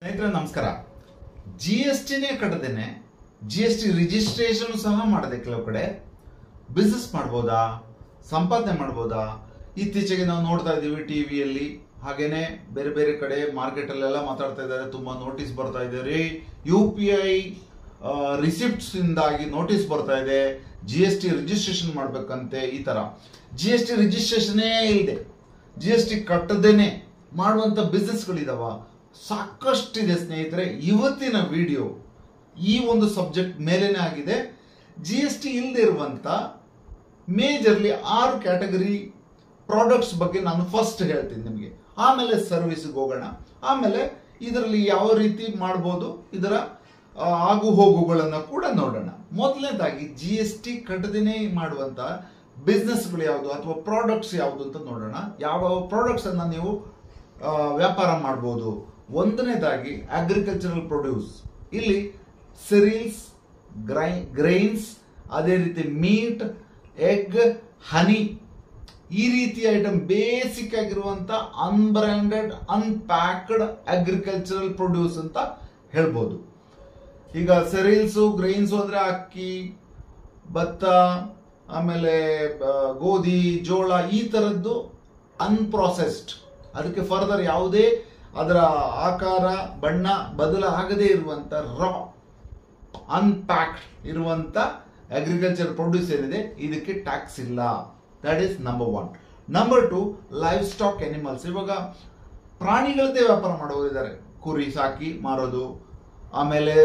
ಸ್ನೇಹಿತರೆ ನಮಸ್ಕಾರ. ಜಿಎಸ್ಟಿನೇ ಕಟ್ಟದೇನೆ GST registration ಸಹ ಮಾಡದೆ ಕೆಲವು ಕಡೆ ಬಿಸ್ನೆಸ್ ಮಾಡ್ಬೋದಾ, ಸಂಪಾದನೆ ಮಾಡ್ಬೋದಾ? ಇತ್ತೀಚೆಗೆ ನಾವು ನೋಡ್ತಾ ಇದ್ದೀವಿ ಟಿವಿಯಲ್ಲಿ, ಹಾಗೇನೆ ಬೇರೆ ಬೇರೆ ಕಡೆ ಮಾರ್ಕೆಟ್ ಅಲ್ಲೆಲ್ಲ ಮಾತಾಡ್ತಾ ಇದ್ದಾರೆ. ತುಂಬಾ ನೋಟಿಸ್ ಬರ್ತಾ ಇದೆ ರೀ, UPI ರಿಸಿಪ್ಟ್ಸ್ ಇಂದಾಗಿ ನೋಟಿಸ್ ಬರ್ತಾ ಇದೆ, ಜಿಎಸ್ಟಿ ರಿಜಿಸ್ಟ್ರೇಷನ್ ಮಾಡ್ಬೇಕಂತೆ. ಈ ತರ ಜಿಎಸ್ಟಿ ರಿಜಿಸ್ಟ್ರೇಷನ್ನೇ ಇಲ್ಲದೆ ಜಿಎಸ್ಟಿ ಕಟ್ಟದೇನೆ ಮಾಡುವಂತ ಬಿಸ್ನೆಸ್ಗಳಿದಾವ, ಸಾಕಷ್ಟಿದೆ ಸ್ನೇಹಿತರೆ. ಇವತ್ತಿನ ವಿಡಿಯೋ ಈ ಒಂದು ಸಬ್ಜೆಕ್ಟ್ ಮೇಲೇನೆ ಆಗಿದೆ. ಜಿಎಸ್ಟಿ ಇಲ್ಲದೆ ಇರುವಂತ ಮೇಜರ್ಲಿ 6 ಕ್ಯಾಟಗರಿ ಪ್ರಾಡಕ್ಟ್ಸ್ ಬಗ್ಗೆ ನಾನು ಫಸ್ಟ್ ಹೇಳ್ತೀನಿ ನಿಮಗೆ, ಆಮೇಲೆ ಸರ್ವಿಸ್ಗೆ ಹೋಗೋಣ, ಆಮೇಲೆ ಇದರಲ್ಲಿ ಯಾವ ರೀತಿ ಮಾಡ್ಬೋದು, ಇದರ ಆಗು ಹೋಗುಗಳನ್ನ ಕೂಡ ನೋಡೋಣ. ಮೊದಲನೇದಾಗಿ ಜಿಎಸ್ಟಿ ಕಟ್ಟದೇನೆ ಮಾಡುವಂತ ಬಿಸ್ನೆಸ್ಗಳು ಯಾವುದು ಅಥವಾ ಪ್ರಾಡಕ್ಟ್ಸ್ ಯಾವುದು ಅಂತ ನೋಡೋಣ. ಯಾವ ಪ್ರಾಡಕ್ಟ್ಸ್ ಅನ್ನ ನೀವು ವ್ಯಾಪಾರ ಮಾಡಬಹುದು. ಒಂದನೇದಾಗಿ ಅಗ್ರಿಕಲ್ಚರಲ್ ಪ್ರೊಡ್ಯೂಸ್. ಇಲ್ಲಿ ಸಿರಿಯಲ್ಸ್, ಗ್ರೈನ್ಸ್, ಅದೇ ರೀತಿ ಮೀಟ್, ಎಗ್, ಹನಿ, ಈ ರೀತಿಯ ಐಟಮ್ ಬೇಸಿಕ್ ಆಗಿರುವಂತ ಅನ್ಬ್ರ್ಯಾಂಡೆಡ್ ಅನ್ಪ್ಯಾಕ್ಡ್ ಅಗ್ರಿಕಲ್ಚರಲ್ ಪ್ರೊಡ್ಯೂಸ್ ಅಂತ ಹೇಳ್ಬೋದು. ಈಗ ಸೆರಿಯಲ್ಸ್, ಗ್ರೈನ್ಸ್ ಅಂದ್ರೆ ಅಕ್ಕಿ, ಭತ್ತ, ಆಮೇಲೆ ಗೋಧಿ, ಜೋಳ, ಈ ತರದ್ದು ಅನ್ಪ್ರೊಸೆಸ್ಡ್, ಅದಕ್ಕೆ ಫರ್ದರ್ ಯಾವುದೇ ಅದರ ಆಕಾರ ಬಣ್ಣ ಬದಲಾಗದೇ ಇರುವಂತ ರಾ ಅನ್ಪ್ಯಾಕ್ಡ್ ಇರುವಂತ ಅಗ್ರಿಕಲ್ಚರ್ ಪ್ರೊಡ್ಯೂಸ್ ಏನಿದೆ ಇದಕ್ಕೆ ಟ್ಯಾಕ್ಸ್ ಇಲ್ಲ. That is number 1. Number 2, live stock animals. ಇವಾಗ ಪ್ರಾಣಿಗಳದ್ದೇ ವ್ಯಾಪಾರ ಮಾಡೋರಿದ್ದಾರೆ, ಕುರಿ ಸಾಕಿ ಮಾರೋದು, ಆಮೇಲೆ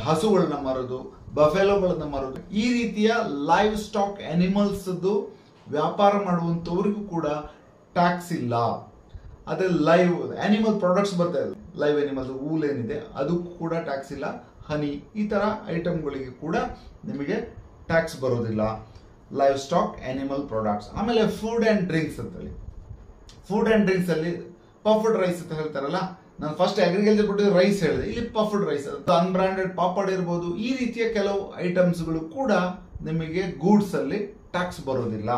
ಹಸುಗಳನ್ನ ಮಾರೋದು, ಬಫೆಲೋಗಳನ್ನ ಮಾರೋದು, ಈ ರೀತಿಯ ಲೈವ್ ಸ್ಟಾಕ್ ಅನಿಮಲ್ಸ್ ವ್ಯಾಪಾರ ಮಾಡುವಂತವ್ರಿಗೂ ಕೂಡ ಟ್ಯಾಕ್ಸ್ ಇಲ್ಲ. ಅದೇ ಲೈವ್ ಅನಿಮಲ್ ಪ್ರಾಡಕ್ಟ್ಸ್ ಬರ್ತಾ ಇದೆ, ಲೈವ್ ಅನಿಮಲ್ಸ್, ವೂಲ್ ಏನಿದೆ ಅದಕ್ಕೂ ಕೂಡ ಟ್ಯಾಕ್ಸ್ ಇಲ್ಲ. ಹನಿ, ಈ ತರ ಐಟಮ್ಗಳಿಗೆ ಕೂಡ ನಿಮಗೆ ಟ್ಯಾಕ್ಸ್ ಬರೋದಿಲ್ಲ. Live stock animal products. ಆಮೇಲೆ ಫುಡ್ ಅಂಡ್ ಡ್ರಿಂಕ್ಸ್ ಅಂತೇಳಿ, ಫುಡ್ ಅಂಡ್ ಡ್ರಿಂಕ್ಸ್ ಅಲ್ಲಿ ಪಫ್ಡ್ ರೈಸ್ ಅಂತ ಹೇಳ್ತಾರಲ್ಲ, ನಾನು ಫಸ್ಟ್ ಅಗ್ರಿಕಲ್ಚರ್ ಪ್ರೊಡ್ಯೂಸ್ ರೈಸ್ ಹೇಳಿದೆ, ಇಲ್ಲಿ ಪಫ್ಡ್ ರೈಸ್, ಅನ್ಬ್ರಾಂಡೆಡ್ ಪಾಪಡ್ ಇರ್ಬೋದು, ಈ ರೀತಿಯ ಕೆಲವು ಐಟಮ್ಸ್ಗಳು ಕೂಡ ನಿಮಗೆ ಗೂಡ್ಸ್ ಅಲ್ಲಿ ಟ್ಯಾಕ್ಸ್ ಬರೋದಿಲ್ಲ.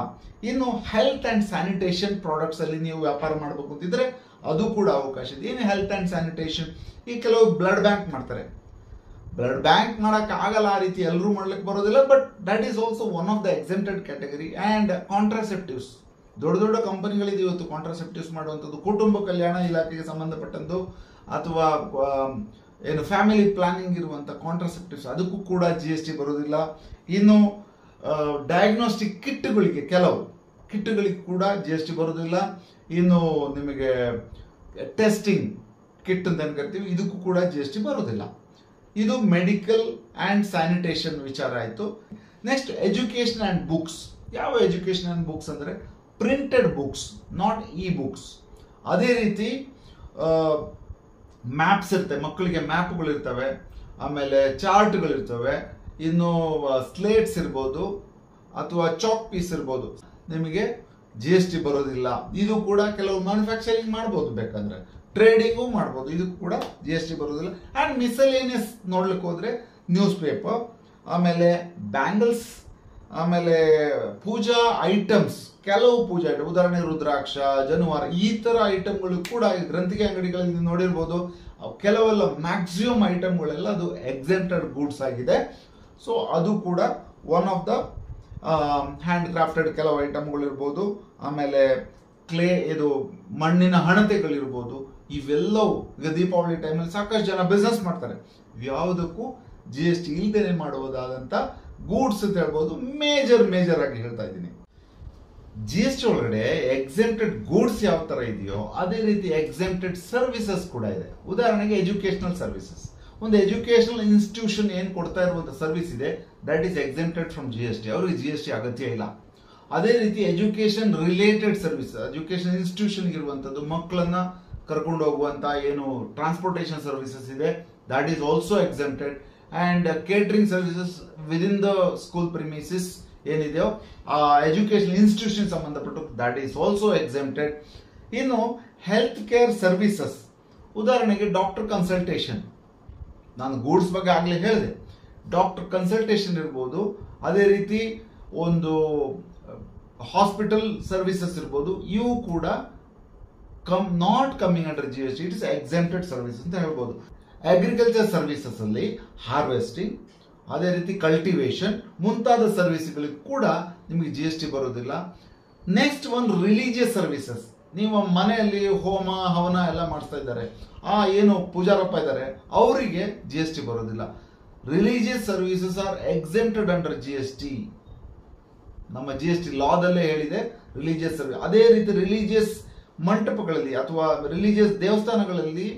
ಇನ್ನು ಹೆಲ್ತ್ ಅಂಡ್ ಸ್ಯಾನಿಟೇಷನ್ ಪ್ರಾಡಕ್ಟ್ಸ್ ಅಲ್ಲಿ ನೀವು ವ್ಯಾಪಾರ ಮಾಡಬೇಕು ಅಂತಿದ್ರೆ ಅದು ಕೂಡ ಅವಕಾಶ ಇದೆ. ಏನು ಹೆಲ್ತ್ ಅಂಡ್ ಸ್ಯಾನಿಟೇಷನ್? ಈ ಕೆಲವು ಬ್ಲಡ್ ಬ್ಯಾಂಕ್ ಮಾಡ್ತಾರೆ, ಬ್ಲಡ್ ಬ್ಯಾಂಕ್ ಮಾಡಕ್ ಆಗಲ್ಲ, ಆ ರೀತಿ ಎಲ್ಲರೂ ಮಾಡ್ಲಿಕ್ಕೆ ಬರೋದಿಲ್ಲ, but that is also one of the exempted category. And contraceptives, ದೊಡ್ಡ ದೊಡ್ಡ ಕಂಪನಿಗಳಿದೆ ಇವತ್ತು ಕಾಂಟ್ರಾಸೆಪ್ಟಿವ್ಸ್ ಮಾಡುವಂಥದ್ದು, ಕುಟುಂಬ ಕಲ್ಯಾಣ ಇಲಾಖೆಗೆ ಸಂಬಂಧಪಟ್ಟಂತು ಅಥವಾ ಏನು ಫ್ಯಾಮಿಲಿ ಪ್ಲಾನಿಂಗ್ ಇರುವಂತ ಕಾಂಟ್ರಾಸೆಪ್ಟಿವ್ಸ್, ಅದಕ್ಕೂ ಕೂಡ ಜಿಎಸ್ಟಿ ಬರೋದಿಲ್ಲ. ಇನ್ನು ಡಯಾಗ್ನೋಸ್ಟಿಕ್ ಕಿಟ್ಗಳಿಗೆ, ಕೆಲವು ಕಿಟ್ಗಳಿಗೆ ಕೂಡ ಜಿಎಸ್ಟಿ ಬರೋದಿಲ್ಲ. ಇನ್ನು ನಿಮಗೆ ಟೆಸ್ಟಿಂಗ್ ಕಿಟ್ ಅಂತ ಏನ್ ಕರಿತೀವಿ, ಇದಕ್ಕೂ ಕೂಡ ಜಿಎಸ್ಟಿ ಬರೋದಿಲ್ಲ. ಇದು ಮೆಡಿಕಲ್ ಅಂಡ್ ಸ್ಯಾನಿಟೇಷನ್ ವಿಚಾರ ಆಯ್ತು. Next education and books. ಯಾವ ಎಜುಕೇಶನ್ ಅಂಡ್ ಬುಕ್ಸ್ ಅಂದ್ರೆ printed books, not E books. ಅದೇ ರೀತಿ ಮ್ಯಾಪ್ಸ್ ಇರ್ತವೆ, ಮಕ್ಕಳಿಗೆ ಮ್ಯಾಪ್ಗಳು ಇರ್ತವೆ, ಆಮೇಲೆ ಚಾರ್ಟ್ಗಳು ಇರ್ತವೆ, ಇನ್ನು ಸ್ಲೇಟ್ಸ್ ಇರ್ಬೋದು ಅಥವಾ ಚಾಕ್ ಪೀಸ್ ಇರ್ಬೋದು, ನಿಮಗೆ ಜಿಎಸ್ಟಿ ಬರೋದಿಲ್ಲ. ಇದು ಕೂಡ ಕೆಲವು ಮ್ಯಾನುಫ್ಯಾಕ್ಚರಿಂಗ್ ಮಾಡ್ಬೋದು, ಬೇಕಂದ್ರೆ ಟ್ರೇಡಿಂಗು ಮಾಡ್ಬೋದು, ಇದು ಕೂಡ ಜಿಎಸ್ಟಿ ಬರೋದಿಲ್ಲ. ಅಂಡ್ ಮಿಸಲೇನಿಯಸ್ ನೋಡ್ಲಿಕ್ಕೆ ಹೋದ್ರೆ ನ್ಯೂಸ್ ಪೇಪರ್, ಆಮೇಲೆ ಬ್ಯಾಂಗಲ್ಸ್, ಆಮೇಲೆ ಪೂಜಾ ಐಟಮ್ಸ್, ಕೆಲವು ಪೂಜಾ ಐಟಮ್, ಉದಾಹರಣೆಗೆ ರುದ್ರಾಕ್ಷ, ಜನುವಾರ, ಈ ತರ ಐಟಮ್ಗಳು ಕೂಡ ಗ್ರಂಥಿಗೆ ಅಂಗಡಿಗಳಲ್ಲಿ ನೋಡಿರ್ಬೋದು. ಕೆಲವೆಲ್ಲ ಮ್ಯಾಕ್ಸಿಮಮ್ ಐಟಮ್ಗಳೆಲ್ಲ ಅದು ಎಕ್ಸೆಂಪ್ಟೆಡ್ ಗೂಡ್ಸ್ ಆಗಿದೆ. ಸೊ ಅದು ಕೂಡ one of the hand crafted ಕೆಲವು ಐಟಮ್ಗಳು ಇರ್ಬೋದು, ಆಮೇಲೆ ಕ್ಲೇ, ಇದು ಮಣ್ಣಿನ ಹಣತೆಗಳಿರ್ಬೋದು, ಇವೆಲ್ಲವೂ ಈಗ ದೀಪಾವಳಿ ಟೈಮಲ್ಲಿ ಸಾಕಷ್ಟು ಜನ ಬಿಸ್ನೆಸ್ ಮಾಡ್ತಾರೆ, ಯಾವುದಕ್ಕೂ ಜಿಎಸ್ಟಿ ಇಲ್ದೇನೆ ಮಾಡುವುದಾದಂತ ಗೂಡ್ಸ್ ಅಂತ ಹೇಳ್ಬೋದು. ಮೇಜರ್ ಆಗಿ ಹೇಳ್ತಾ ಇದ್ದೀನಿ. ಜಿಎಸ್ಟಿ ಒಳಗಡೆ ಎಕ್ಸೆಂಪ್ಟೆಡ್ ಗೂಡ್ಸ್ ಯಾವ ತರ ಇದೆಯೋ ಅದೇ ರೀತಿ ಎಕ್ಸೆಂಪ್ಟೆಡ್ ಸರ್ವಿಸಸ್ ಕೂಡ ಇದೆ. ಉದಾಹರಣೆಗೆ ಎಜುಕೇಶನಲ್ ಸರ್ವಿಸಸ್, ಒಂದು ಎಜುಕೇಶನಲ್ ಇನ್ಸ್ಟಿಟ್ಯೂಷನ್ ಏನ್ ಕೊಡ್ತಾ ಇರುವಂತ ಸರ್ವಿಸ್ ಇದೆ, that is exempted from GST, ಅವ್ರಿಗೆ ಜಿಎಸ್ಟಿ ಅಗತ್ಯ ಇಲ್ಲ. ಅದೇ ರೀತಿ education related service, education institution ಇರುವಂತದ್ದು, ಮಕ್ಕಳನ್ನ ಕರ್ಕೊಂಡು ಹೋಗುವಂತ ಏನು ಟ್ರಾನ್ಸ್ಪೋರ್ಟೇಷನ್ ಸರ್ವಿಸಸ್ ಇದೆ, that is also exempted. And catering services within the school premises ಏನಿದೆಯೋ ಆ ಎಜುಕೇಶನ್ ಇನ್ಸ್ಟಿಟ್ಯೂಷನ್ ಸಂಬಂಧಪಟ್ಟು, ದಟ್ ಈಸ್ ಆಲ್ಸೋ ಎಕ್ಸೆಂಪ್ಟೆಡ್. ಇನ್ನು ಹೆಲ್ತ್ ಕೇರ್ ಸರ್ವಿಸಸ್, ಉದಾಹರಣೆಗೆ ಡಾಕ್ಟರ್ ಕನ್ಸಲ್ಟೇಷನ್, ನಾನು ಗೂಡ್ಸ್ ಬಗ್ಗೆ ಆಗ್ಲೇ ಹೇಳಿದೆ, ಡಾಕ್ಟರ್ ಕನ್ಸಲ್ಟೇಷನ್ ಇರ್ಬೋದು, ಅದೇ ರೀತಿ ಒಂದು ಹಾಸ್ಪಿಟಲ್ ಸರ್ವಿಸಸ್ ಇರ್ಬೋದು, ಇವು ಕೂಡ not coming under GST, it is exempted service ಅಂತ ಹೇಳ್ಬೋದು. ಅಗ್ರಿಕಲ್ಚರ್ ಸರ್ವಿಸಸ್ ಅಲ್ಲಿ ಹಾರ್ವೆಸ್ಟಿಂಗ್, ಅದೇ ರೀತಿ ಕಲ್ಟಿವೇಶನ್ ಮುಂತಾದ ಸರ್ವಿಸ್ಗಳಿಗೆ ಕೂಡ ನಿಮಗೆ GST ಬರೋದಿಲ್ಲ. ನೆಕ್ಸ್ಟ್ ಒಂದು ರಿಲಿಜಿಯಸ್ ಸರ್ವಿಸಸ್, ನೀವು ಮನೆಯಲ್ಲಿ ಹೋಮ ಹವನ ಎಲ್ಲ ಮಾಡಿಸ್ತಾ ಇದ್ದಾರೆ, ಏನು ಪೂಜಾರಪ್ಪ ಇದ್ದಾರೆ, ಅವರಿಗೆ GST ಬರೋದಿಲ್ಲ. Religious services are exempted under GST. ನಮ್ಮ GST ಲಾದಲ್ಲೇ ಹೇಳಿದೆ ರಿಲಿಜಿಯಸ್ ಸರ್ವಿಸ್. ಅದೇ ರೀತಿ ರಿಲಿಜಿಯಸ್ ಮಂಟಪಗಳಲ್ಲಿ ಅಥವಾ ರಿಲಿಜಿಯಸ್ ದೇವಸ್ಥಾನಗಳಲ್ಲಿ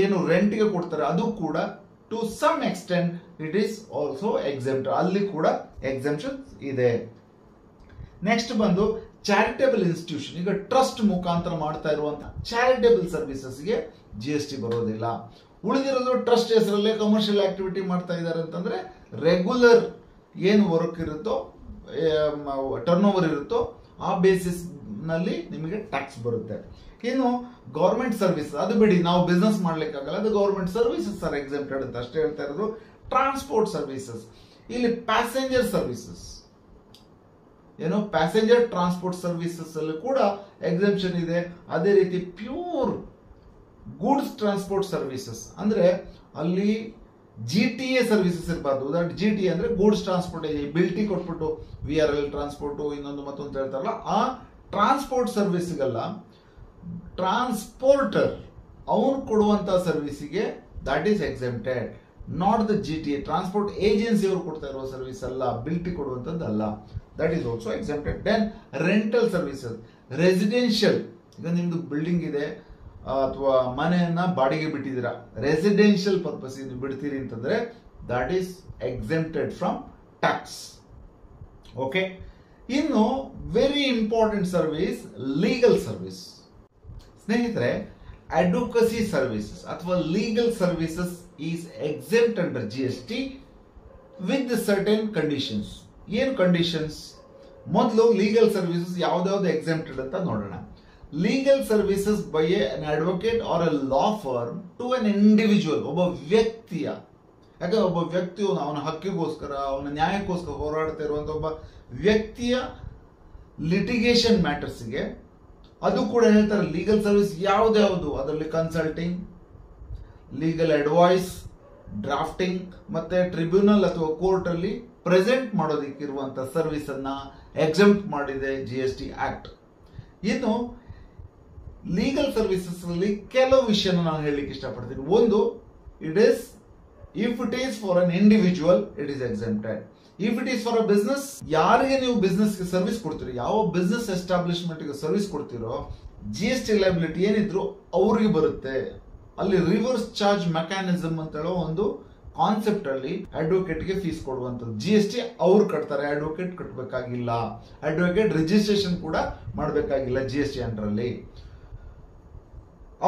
ಏನು ರೆಂಟ್ಗೆ ಕೊಡ್ತಾರೆ ಅದು ಕೂಡ to some extent it is also exempt, ಅಲ್ಲಿ ಕೂಡ ಎಕ್ಸೆಂಪ್ಷನ್ ಇದೆ. ನೆಕ್ಸ್ಟ್ ಬಂದು ಚಾರಿಟೇಬಲ್ ಇನ್ಸ್ಟಿಟ್ಯೂಷನ್, ಈಗ ಟ್ರಸ್ಟ್ ಮುಖಾಂತರ ಮಾಡ್ತಾ ಇರುವಂತಹ ಚಾರಿಟೇಬಲ್ ಸರ್ವಿಸಸ್ಗೆ GST ಬರೋದಿಲ್ಲ. ಉಳಿದಿರೋದು ಟ್ರಸ್ಟ್ ಹೆಸರಲ್ಲೇ ಕಮರ್ಷಿಯಲ್ ಆಕ್ಟಿವಿಟಿ ಮಾಡ್ತಾ ಇದ್ದಾರೆ ಅಂತಂದ್ರೆ ರೆಗ್ಯುಲರ್ ಏನು ವರ್ಕ್ ಇರುತ್ತೋ, ಟರ್ನ್ ಓವರ್ ಇರುತ್ತೋ ಆ ಬೇಸಿಸ್ ನಲ್ಲಿ ನಿಮಗೆ ಟ್ಯಾಕ್ಸ್ ಬರುತ್ತೆ. ಇನ್ನು ಗೌರ್ಮೆಂಟ್ ಸರ್ವಿಸ್ ಅದು ಬಿಡಿ, ನಾವು ಬಿಸ್ನೆಸ್ ಮಾಡ್ಲಿಕ್ಕಾಗಲ್ಲ, ಅದು ಗೌರ್ಮೆಂಟ್ ಸರ್ವಿಸಸ್ ಆರ್ ಎಕ್ಸೆಂಪ್ಟೆಡ್ ಅಂತ ಅಷ್ಟೇ ಹೇಳ್ತಾ ಇರೋದು. ಟ್ರಾನ್ಸ್ಪೋರ್ಟ್ ಸರ್ವಿಸಸ್, ಇಲ್ಲಿ ಪ್ಯಾಸೆಂಜರ್ ಸರ್ವಿಸಸ್ ಏನು ಪ್ಯಾಸೆಂಜರ್ ಟ್ರಾನ್ಸ್ಪೋರ್ಟ್ ಸರ್ವಿಸಸ್ ಅಲ್ಲಿ ಕೂಡ ಎಕ್ಸೆಂಪ್ಷನ್ ಇದೆ. ಅದೇ ರೀತಿ ಪ್ಯೂರ್ ಗೂಡ್ಸ್ ಟ್ರಾನ್ಸ್ಪೋರ್ಟ್ ಸರ್ವಿಸಸ್ ಅಂದ್ರೆ ಅಲ್ಲಿ GTA ಸರ್ವಿಸಸ್ ಇರಬಾರ್ದು. ಉದಾಹರಣೆ GT ಅಂದ್ರೆ ಗೂಡ್ಸ್ ಟ್ರಾನ್ಸ್ಪೋರ್ಟ್, ಬಿಲ್ಟಿ ಕೊಟ್ಬಿಟ್ಟು VRL ಟ್ರಾನ್ಸ್ಪೋರ್ಟ್ ಇನ್ನೊಂದು ಮತ್ತೊಂದು ಹೇಳ್ತಾರಲ್ಲ, ಆ ಟ್ರಾನ್ಸ್ಪೋರ್ಟ್ ಸರ್ವಿಸ್ಗೆಲ್ಲ ಟ್ರಾನ್ಸ್ಪೋರ್ಟರ್ ಅವನು ಕೊಡುವಂತ ಸರ್ವಿಸಿಗೆ that is exempted, not the GTA. Transport agency ಅವರು ಕೊಡ್ತಾ ಇರುವ ಸರ್ವಿಸ್ ಅಲ್ಲ, ಬಿಲ್ಟಿ ಕೊಡುವಂತದ್ದಲ್ಲ, that is also exempted. Then rental services, residential, ಈಗ ನಿಮ್ದು ಬಿಲ್ಡಿಂಗ್ ಇದೆ ಅಥವಾ ಮನೆಯನ್ನ ಬಾಡಿಗೆ ಬಿಟ್ಟಿದ್ದೀರಾ, ರೆಸಿಡೆನ್ಷಿಯಲ್ ಪರ್ಪಸ್ ನೀವು ಬಿಡ್ತೀರಿ ಅಂತಂದ್ರೆ that is exempted from tax. Okay, ಇನ್ನು very important service legal service. ಸ್ನೇಹಿತರೆ, ಅಡ್ವೊಕಸಿ ಸರ್ವಿಸಸ್ ಅಥವಾ legal services is exempt under GST with certain conditions. ಏನು ಕಂಡೀಷನ್ಸ್? ಮೊದಲು ಲೀಗಲ್ ಸರ್ವಿಸಸ್ ಯಾವ್ದಾವ್ದು ಎಕ್ಸೆಂಪ್ಟೆಡ್ ಅಂತ ನೋಡೋಣ. Legal services by an advocate or a law firm to an individual, ಒಬ್ಬ ವ್ಯಕ್ತಿಯ, ಯಾಕಂದ್ರೆ ಒಬ್ಬ ವ್ಯಕ್ತಿಯು ಅವನ ಹಕ್ಕಿಗೋಸ್ಕರ ಅವನ ನ್ಯಾಯಕ್ಕೋಸ್ಕರ ಹೋರಾಡ್ತಾ ಇರುವಂತ ಒಬ್ಬ ವ್ಯಕ್ತಿಯ ಲಿಟಿಗೇಷನ್ ಮ್ಯಾಟರ್ಸ್ಗೆ ಅದು ಕೂಡ ಹೇಳ್ತಾರೆ ಲೀಗಲ್ ಸರ್ವಿಸ್ ಯಾವ್ದ್ಯಾವುದು. ಅದರಲ್ಲಿ ಕನ್ಸಲ್ಟಿಂಗ್, ಲೀಗಲ್ ಅಡ್ವೈಸ್, ಡ್ರಾಫ್ಟಿಂಗ್ ಮತ್ತೆ ಟ್ರಿಬ್ಯುನಲ್ ಅಥವಾ ಕೋರ್ಟ್ ಅಲ್ಲಿ ಪ್ರೆಸೆಂಟ್ ಮಾಡೋದಕ್ಕಿರುವಂತ ಸರ್ವಿಸ್ ಅನ್ನ ಎಕ್ಸೆಂಪ್ಟ್ ಮಾಡಿದೆ GST ಆಕ್ಟ್. ಇನ್ನು ಲೀಗಲ್ ಸರ್ವಿಸಸ್ ಅಲ್ಲಿ ಕೆಲವು ವಿಷಯನ ನಾನು ಹೇಳಲಿಕ್ಕೆ ಇಷ್ಟಪಡ್ತೀನಿ. ಒಂದು, it is if it is for an individual it is exempted. If it is for a business, ಯಾರಿಗೆ ನೀವು ಬಿಸ್ನೆಸ್ ಗೆ ಸರ್ವಿಸ್ ಕೊಡ್ತೀರಿ, ಯಾವ ಬಿಸ್ನೆಸ್ ಎಸ್ಟಾಬ್ಲಿಷ್ಮೆಂಟ್ ಗೆ ಸರ್ವಿಸ್ ಕೊಡ್ತೀರೋ GST ಲೈಬಿಲಿಟಿ ಏನಿದ್ರು ಅವ್ರಿಗೆ ಬರುತ್ತೆ. ಅಲ್ಲಿ ರಿವರ್ಸ್ ಚಾರ್ಜ್ ಮೆಕ್ಯಾನಿಸಮ್ ಅಂತ ಹೇಳೋ ಒಂದು ಕಾನ್ಸೆಪ್ಟ್ ಅಲ್ಲಿ ಅಡ್ವೊಕೇಟ್ ಗೆ ಫೀಸ್ ಕೊಡುವಂತದ್ದು GST ಅವ್ರು ಕಟ್ತಾರೆ, ಅಡ್ವೊಕೇಟ್ ಕಟ್ಟಬೇಕಾಗಿಲ್ಲ. ಅಡ್ವೊಕೇಟ್ ರಿಜಿಸ್ಟ್ರೇಷನ್ ಕೂಡ ಮಾಡಬೇಕಾಗಿಲ್ಲ GST ಅಂಡರ್ ಅಲ್ಲಿ.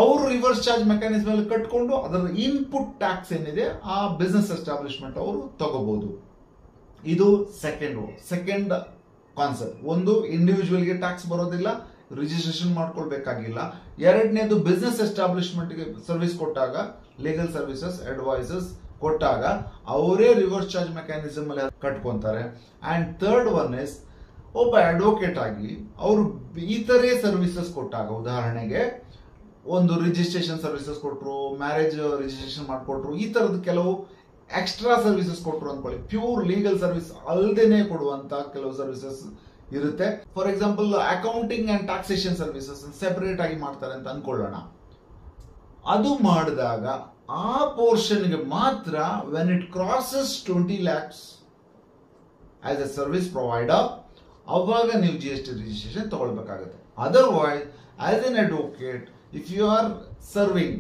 ಅವರು ರಿವರ್ಸ್ ಚಾರ್ಜ್ ಮೆಕ್ಯಾನಿಸಮ್ ಅಲ್ಲಿ ಕಟ್ಕೊಂಡು ಅದರ ಇನ್ಪುಟ್ ಟ್ಯಾಕ್ಸ್ ಏನಿದೆ ಆ ಬಿಸ್ನೆಸ್ ಎಸ್ಟಾಬ್ಲಿಷ್ಮೆಂಟ್ ಅವರು ತಗೋಬಹುದು. ಇದು ಸೆಕೆಂಡ್ ಕಾನ್ಸೆಪ್ಟ್. ಒಂದು, ಇಂಡಿವಿಜುವಲ್ ಗೆ ಟ್ಯಾಕ್ಸ್ ಬರೋದಿಲ್ಲ, ರಿಜಿಸ್ಟ್ರೇಷನ್ ಮಾಡ್ಕೊಳ್ಬೇಕಾಗಿಲ್ಲ. ಎರಡನೇದು, ಬಿಸ್ನೆಸ್ ಎಸ್ಟಾಬ್ಲಿಷ್ಮೆಂಟ್ ಗೆ ಸರ್ವಿಸ್ ಕೊಟ್ಟಾಗ, ಲೀಗಲ್ ಸರ್ವಿಸಸ್ ಅಡ್ವೈಸಸ್ ಕೊಟ್ಟಾಗ ಅವರೇ ರಿವರ್ಸ್ ಚಾರ್ಜ್ ಮೆಕ್ಯಾನಿಸಮ್ ಅಲ್ಲಿ ಕಟ್ಕೊಂತಾರೆ. ಅಂಡ್ ಥರ್ಡ್ ಒನ್ ಇಸ್, ಒಬ್ಬ ಅಡ್ವೊಕೇಟ್ ಆಗಿ ಅವರು ಇತರೆ ಸರ್ವಿಸಸ್ ಕೊಟ್ಟಾಗ, ಉದಾಹರಣೆಗೆ ಒಂದು ರಿಜಿಸ್ಟ್ರೇಷನ್ ಸರ್ವಿಸಸ್ ಕೊಟ್ರು, ಮ್ಯಾರೇಜ್ ರಿಜಿಸ್ಟ್ರೇಷನ್ ಮಾಡಿಕೊಟ್ರು, ಈ ತರದ ಕೆಲವು ಎಕ್ಸ್ಟ್ರಾ ಸರ್ವಿಸಸ್ ಕೊಟ್ರು ಅನ್ಕೊಳ್ಳಿ. ಪ್ಯೂರ್ ಲೀಗಲ್ ಸರ್ವಿಸ್ ಅಲ್ದೇನೆ ಕೊಡುವಂತ ಕೆಲವು ಸರ್ವಿಸಸ್ ಇರುತ್ತೆ. For example, accounting and taxation services separate ಆಗಿ ಮಾಡ್ತಾರೆ ಅಂತ ಅನ್ಕೊಳ್ಳೋಣ. ಅದು ಮಾಡಿದಾಗ ಆ ಪೋರ್ಷನ್ಗೆ ಮಾತ್ರ when it crosses 20 lakhs as a service provider, ಅವಾಗ ನೀವು GST ರಿಜಿಸ್ಟ್ರೇಷನ್ ತಗೊಳ್ಬೇಕಾಗುತ್ತೆ. Otherwise as an advocate, if you are serving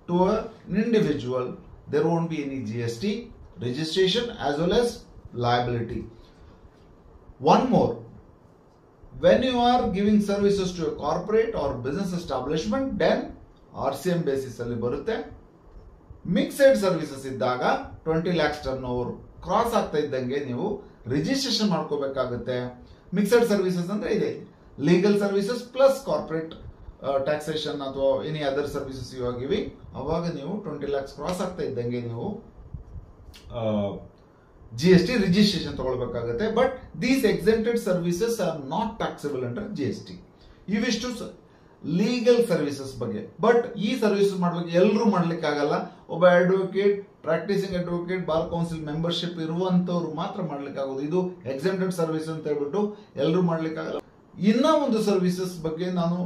to an individual, there won't be any GST registration as well as liability. One more, when you are giving services to a corporate or business establishment, then RCM basis ಅಲ್ಲಿ ಬರುತ್ತೆ. Mixed services ಇದ್ದಾಗ 20 lakhs turn over cross ಆಗ್ತಾ ಇದ್ದಂಗೆ ನೀವು registration ಮಾಡ್ಕೋಬೇಕಾಗುತ್ತೆ. Mixed services ಅಂದ್ರೆ ಇದೆ legal services plus corporate taxation ಅಥವಾ any other services you are giving, ಅವಾಗ ನೀವು 20 lakhs ಕ್ರಾಸ್ ಆಗ್ತಾ ಇದ್ದಂಗೆ ನೀವು GST ರಿಜಿಸ್ಟ್ರೇಷನ್ ತಗೊಳ್ಬೇಕಾಗುತ್ತೆ. But these exempted services are not taxable under GST. ಇವಿಷ್ಟು ಲೀಗಲ್ ಸರ್ವಿಸಸ್ ಬಗ್ಗೆ. ಬಟ್ ಈ ಸರ್ವಿಸ್ ಮಾಡ್ಬೇಕು ಎಲ್ಲರೂ ಮಾಡ್ಲಿಕ್ಕೆ ಆಗಲ್ಲ. ಒಬ್ಬ advocate, practising advocate, bar council membership ಇರುವಂತವ್ರು ಮಾತ್ರ ಮಾಡ್ಲಿಕ್ಕೆ ಆಗೋದು. ಇದು ಎಕ್ಸೆಂಪ್ಟೆಡ್ ಸರ್ವಿಸ್ ಅಂತ ಹೇಳ್ಬಿಟ್ಟು ಎಲ್ಲರೂ ಮಾಡ್ಲಿಕ್ಕೆ ಆಗಲ್ಲ. ಇನ್ನ ಒಂದು ಸರ್ವಿಸಸ್ ಬಗ್ಗೆ ನಾನು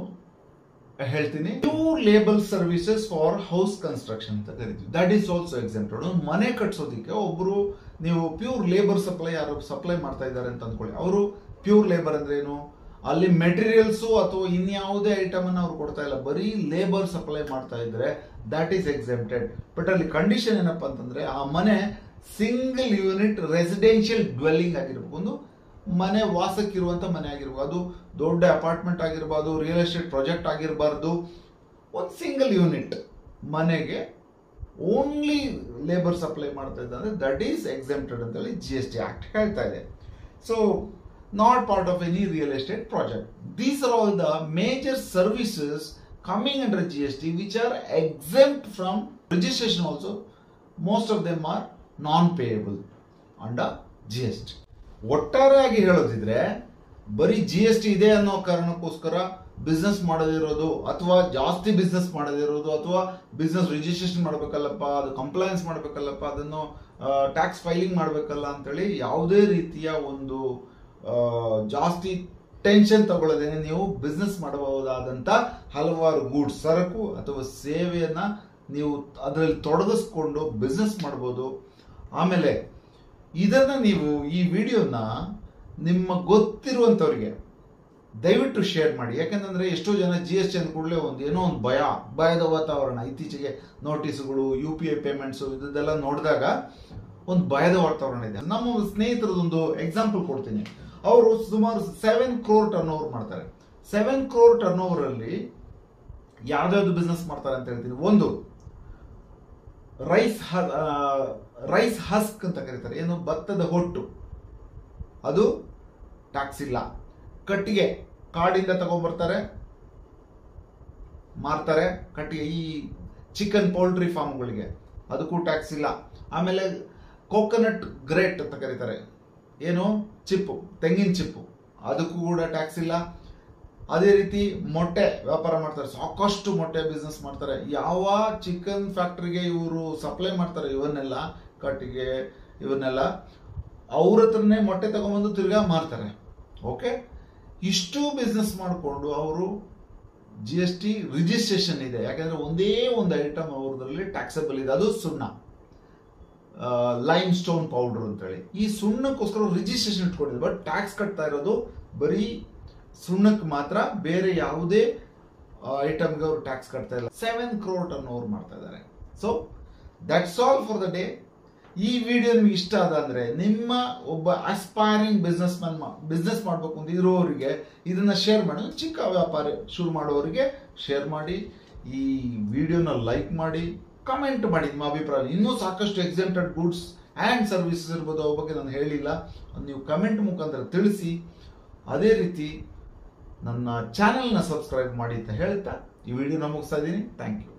ಹೇಳ್ತೀನಿ. Pure labour services for house construction ಅಂತ ಕರಿತೀವಿ. That is also exempted. ಒಂದು ಮನೆ ಕಟ್ಸೋದಿಕ್ಕೆ ಒಬ್ರು ನೀವು ಪ್ಯೂರ್ ಲೇಬರ್ ಸಪ್ಲೈ ಯಾರು ಸಪ್ಲೈ ಮಾಡ್ತಾ ಇದ್ದಾರೆ ಅಂತ ಅಂದ್ಕೊಳ್ಳಿ. ಅವರು ಪ್ಯೂರ್ ಲೇಬರ್ ಅಂದ್ರೆ ಏನು, ಅಲ್ಲಿ ಮೆಟೀರಿಯಲ್ಸ್ ಅಥವಾ ಇನ್ಯಾವುದೇ ಐಟಮ್ ಅನ್ನು ಅವ್ರು ಕೊಡ್ತಾ ಇಲ್ಲ, ಬರೀ ಲೇಬರ್ ಸಪ್ಲೈ ಮಾಡ್ತಾ ಇದ್ರೆ ದಟ್ ಈಸ್ ಎಕ್ಸೆಂಪ್ಟೆಡ್. ಬಟ್ ಅಲ್ಲಿ ಕಂಡೀಷನ್ ಏನಪ್ಪಾ ಅಂತಂದ್ರೆ ಆ ಮನೆ ಸಿಂಗಲ್ ಯೂನಿಟ್ ರೆಸಿಡೆನ್ಷಿಯಲ್ ಡ್ವೆಲ್ಲಿಂಗ್ ಆಗಿರ್ಬೇಕು. ಒಂದು ಮನೆ ವಾಸಕ್ಕಿರುವಂತ ಮನೆ ಆಗಿರ್ಬೋದು. ಅದು ದೊಡ್ಡ ಅಪಾರ್ಟ್ಮೆಂಟ್ ಆಗಿರ್ಬಾರ್ದು, ರಿಯಲ್ ಎಸ್ಟೇಟ್ ಪ್ರಾಜೆಕ್ಟ್ ಆಗಿರಬಾರ್ದು. ಒಂದು ಸಿಂಗಲ್ ಯೂನಿಟ್ ಮನೆಗೆ ಓನ್ಲಿ ಲೇಬರ್ ಸಪ್ಲೈ ಮಾಡ್ತಾ ಇದ್ದಾರೆ, ದಟ್ ಈಸ್ ಎಕ್ಸೆಂಪ್ಟೆಡ್ ಅಂತ ಹೇಳಿ GST ಆಕ್ಟ್ ಹೇಳ್ತಾ ಇದೆ. So not part of any real estate project. These are all the major services coming under GST which are exempt from registration also. Most of them are non-payable under GST. ಒಟ್ಟಾರೆಯಾಗಿ ಹೇಳೋದಿದ್ರೆ ಬರೀ GST ಇದೆ ಅನ್ನೋ ಕಾರಣಕ್ಕೋಸ್ಕರ business ಮಾಡದಿರೋದು ಅಥವಾ ಜಾಸ್ತಿ business ಮಾಡದಿರೋದು ಅಥವಾ business registration ಮಾಡಬೇಕಲ್ಲಪ್ಪ, ಅದು compliance ಮಾಡಬೇಕಲ್ಲಪ್ಪ, ಅದನ್ನು ಟ್ಯಾಕ್ಸ್ ಫೈಲಿಂಗ್ ಮಾಡಬೇಕಲ್ಲ ಅಂತೇಳಿ ಯಾವುದೇ ರೀತಿಯ ಒಂದು ಜಾಸ್ತಿ ಟೆನ್ಷನ್ ತಗೊಳ್ಳದೇನೆ ನೀವು ಬಿಸ್ನೆಸ್ ಮಾಡಬಹುದಾದಂತ ಹಲವಾರು ಗೂಡ್ಸ್, ಸರಕು ಅಥವಾ ಸೇವೆಯನ್ನ ನೀವು ಅದರಲ್ಲಿ ತೊಡಗಿಸ್ಕೊಂಡು ಬಿಸ್ನೆಸ್ ಮಾಡಬಹುದು. ಆಮೇಲೆ ಇದನ್ನ ನೀವು ಈ ವಿಡಿಯೋನ ನಿಮ್ಮ ಗೊತ್ತಿರುವಂತವರಿಗೆ ದಯವಿಟ್ಟು ಶೇರ್ ಮಾಡಿ. ಯಾಕಂತಂದ್ರೆ ಎಷ್ಟೋ ಜನ GST ಅಂದ ಕೂಡಲೇ ಏನೋ ಒಂದು ಭಯದ ವಾತಾವರಣ. ಇತ್ತೀಚೆಗೆ ನೋಟಿಸ್ಗಳು, UPI ಪೇಮೆಂಟ್ಸ್ ಇದೆಲ್ಲ ನೋಡಿದಾಗ ಒಂದು ಭಯದ ವಾತಾವರಣ ಇದೆ. ನಮ್ಮ ಸ್ನೇಹಿತರದೊಂದು ಎಕ್ಸಾಂಪಲ್ ಕೊಡ್ತೀನಿ. ಅವರು ಸುಮಾರು 7 crore ಟರ್ನ್ ಓವರ್ ಮಾಡ್ತಾರೆ. 7 crore ಟರ್ನ್ ಓವರ್ ಅಲ್ಲಿ ಯಾವ್ದಾವ್ದು ಬಿಸ್ನೆಸ್ ಮಾಡ್ತಾರೆ ಅಂತ ಹೇಳ್ತೀನಿ. ಒಂದು ರೈಸ್ ಹಸ್ಕ್ ಅಂತ ಕರೀತಾರೆ, ಏನು ಭತ್ತದ ಹೊಟ್ಟು, ಅದು ಟ್ಯಾಕ್ಸ್ ಇಲ್ಲ. ಕಟ್ಟಿಗೆ ಕಾಡಿಂದ ತಗೊಂಡ್ಬರ್ತಾರೆ, ಮಾರ್ತಾರೆ. ಕಟ್ಟಿಗೆ ಈ ಚಿಕನ್ ಪೌಲ್ಟ್ರಿ ಫಾರ್ಮ್ಗಳಿಗೆ ಅದಕ್ಕೂ ಟ್ಯಾಕ್ಸ್ ಇಲ್ಲ. ಆಮೇಲೆ ಕೋಕೋನಟ್ ಗ್ರೇಟ್ ಅಂತ ಕರೀತಾರೆ, ಏನು ಚಿಪ್ಪು, ತೆಂಗಿನ ಚಿಪ್ಪು, ಅದಕ್ಕೂ ಕೂಡ ಟ್ಯಾಕ್ಸ್ ಇಲ್ಲ. ಅದೇ ರೀತಿ ಮೊಟ್ಟೆ ವ್ಯಾಪಾರ ಮಾಡ್ತಾರೆ, ಸಾಕಷ್ಟು ಮೊಟ್ಟೆ ಬಿಸ್ನೆಸ್ ಮಾಡ್ತಾರೆ. ಯಾವ ಚಿಕನ್ ಫ್ಯಾಕ್ಟ್ರಿಗೆ ಇವರು ಸಪ್ಲೈ ಮಾಡ್ತಾರೆ ಇವನ್ನೆಲ್ಲ, ಕಟ್ಟಿಗೆ ಇವನ್ನೆಲ್ಲ ಅವ್ರ ಹತ್ರನೇ ಮೊಟ್ಟೆ ತಗೊಂಡ್ಬಂದು ತಿರ್ಗಾ ಮಾರ್ತಾರೆ. ಓಕೆ, ಇಷ್ಟು ಬಿಸ್ನೆಸ್ ಮಾಡಿಕೊಂಡು ಅವರು GST ರಿಜಿಸ್ಟ್ರೇಷನ್ ಇದೆ. ಯಾಕಂದ್ರೆ ಒಂದೇ ಒಂದು ಐಟಮ್ ಅವ್ರದ್ರಲ್ಲಿ ಟ್ಯಾಕ್ಸಬಲ್ ಇದೆ, ಅದು ಸುಣ್ಣ, ಲೈಮ್ ಸ್ಟೋನ್ ಪೌಡರ್ ಅಂತೇಳಿ. ಈ ಸುಣ್ಣಕ್ಕೋಸ್ಕರ ರಿಜಿಸ್ಟ್ರೇಷನ್ ಇಟ್ಕೊಂಡಿದೆ. ಬಟ್ ಟ್ಯಾಕ್ಸ್ ಕಟ್ತಾ ಇರೋದು ಬರೀ ಸುಣ್ಣಕ್ಕೆ ಮಾತ್ರ, ಬೇರೆ ಯಾವುದೇ ಐಟಮ್ಗೆ ಅವರು ಟ್ಯಾಕ್ಸ್ ಕಟ್ತಾ ಇಲ್ಲ. 7 crore ಟರ್ನ್ ಓವರ್ ಮಾಡ್ತಾ ಇದ್ದಾರೆ. So that's all for the day. ಈ ವಿಡಿಯೋ ನಿಮ್ಗೆ ಇಷ್ಟ ಆದ ಅಂದ್ರೆ ನಿಮ್ಮ ಒಬ್ಬ ಆಸ್ಪೈರಿಂಗ್ ಬಿಸ್ನೆಸ್ ಮಾಡ್ಬೇಕು ಅಂತ ಇರೋರಿಗೆ ಇದನ್ನ ಶೇರ್ ಮಾಡಿ. ಚಿಕ್ಕ ವ್ಯಾಪಾರ ಶುರು ಮಾಡೋರಿಗೆ ಶೇರ್ ಮಾಡಿ, ಈ ವಿಡಿಯೋನ ಲೈಕ್ ಮಾಡಿ, ಕಮೆಂಟ್ ಮಾಡಿ ನಿಮ್ಮ ಅಭಿಪ್ರಾಯ. ಇನ್ನೂ ಸಾಕಷ್ಟು ಎಕ್ಸೆಂಪ್ಟೆಡ್ ಗೂಡ್ಸ್ ಆ್ಯಂಡ್ ಸರ್ವಿಸಸ್ ಇರ್ಬೋದು, ಅವ ಬಗ್ಗೆ ನಾನು ಹೇಳಿಲ್ಲ, ನೀವು ಕಮೆಂಟ್ ಮುಖಾಂತರ ತಿಳಿಸಿ. ಅದೇ ರೀತಿ ನನ್ನ ಚಾನೆಲ್ನ ಸಬ್ಸ್ಕ್ರೈಬ್ ಮಾಡಿ ಅಂತ ಹೇಳ್ತಾ ಈ ವಿಡಿಯೋನ ಮುಗಿಸ್ತಾ ಇದ್ದೀನಿ. Thank you.